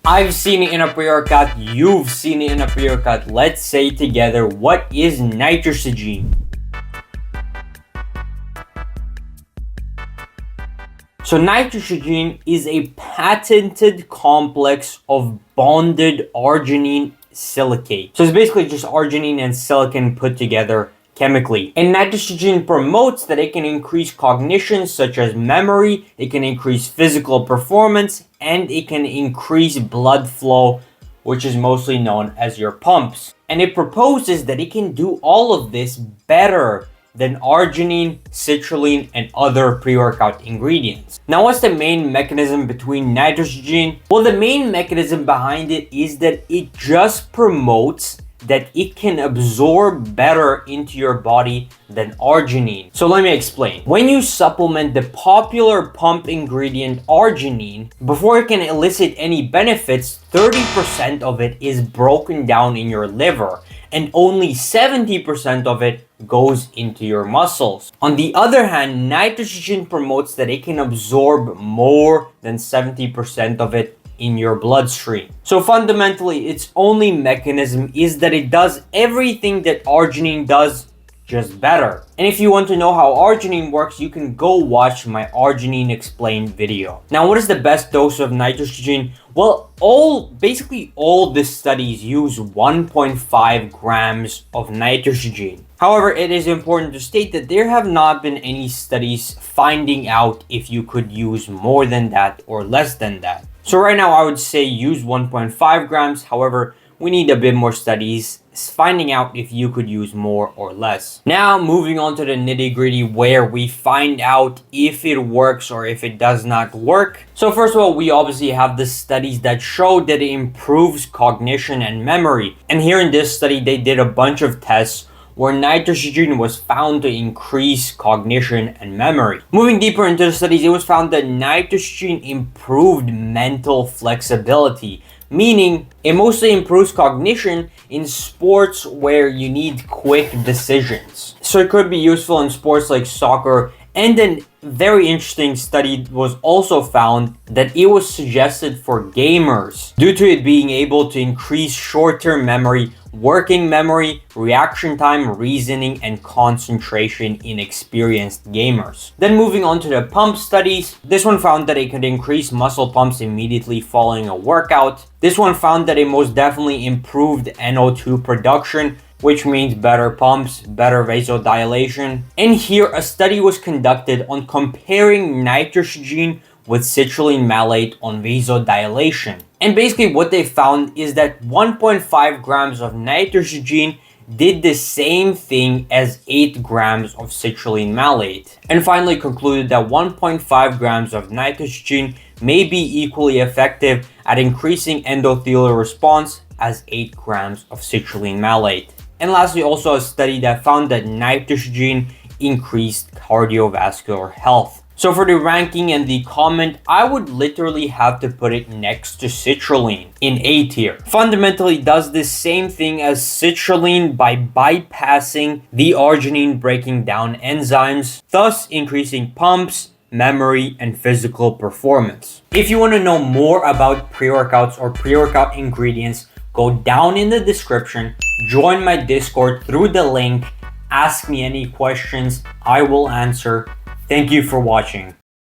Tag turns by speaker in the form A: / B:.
A: I've seen it in a pre-workout, you've seen it in a pre-workout. Let's say together, what is Nitrosigine? So nitrosigine is a patented complex of bonded arginine silicate. So it's basically just arginine and silicon put together chemically. And nitrosigine promotes that it can increase cognition such as memory, it can increase physical performance, and it can increase blood flow, which is mostly known as your pumps. And it proposes that it can do all of this better than arginine, citrulline, and other pre-workout ingredients. Now, what's the main mechanism between nitrosigine? Well, the main mechanism behind it is that it just promotes that it can absorb better into your body than arginine. So let me explain. When you supplement the popular pump ingredient arginine, before it can elicit any benefits, 30% of it is broken down in your liver, and only 70% of it goes into your muscles. On the other hand, nitrosigine promotes that it can absorb more than 70% of it in your bloodstream. So fundamentally, its only mechanism is that it does everything that arginine does, just better. And if you want to know how arginine works, you can go watch my Arginine Explained video. Now, what is the best dose of nitrosigine? Well, basically all the studies use 1.5 grams of nitrosigine. However, it is important to state that there have not been any studies finding out if you could use more than that or less than that. So right now I would say use 1.5 grams. However, we need a bit more studies finding out if you could use more or less. Now moving on to the nitty-gritty where we find out if it works or if it does not work. So first of all, we obviously have the studies that show that it improves cognition and memory. And here in this study, they did a bunch of tests where nitrosigine was found to increase cognition and memory. Moving deeper into the studies, it was found that nitrosigine improved mental flexibility, meaning it mostly improves cognition in sports where you need quick decisions. So it could be useful in sports like soccer. And then very interesting study was also found that it was suggested for gamers due to it being able to increase short-term memory, working memory, reaction time, reasoning, and concentration in experienced gamers. Then moving on to the pump studies, this one found that it could increase muscle pumps immediately following a workout. This one found that it most definitely improved NO2 production, which means better pumps, better vasodilation. And here a study was conducted on comparing nitrosigine with citrulline malate on vasodilation. And basically what they found is that 1.5 grams of nitrosigine did the same thing as 8 grams of citrulline malate. And finally concluded that 1.5 grams of nitrosigine may be equally effective at increasing endothelial response as 8 grams of citrulline malate. And lastly, also a study that found that nitrosigine increased cardiovascular health. So for the ranking and the comment, I would literally have to put it next to citrulline in A tier. Fundamentally does the same thing as citrulline by bypassing the arginine breaking down enzymes, thus increasing pumps, memory, and physical performance. If you want to know more about pre-workouts or pre-workout ingredients, go down in the description, join my Discord through the link, ask me any questions, I will answer. Thank you for watching.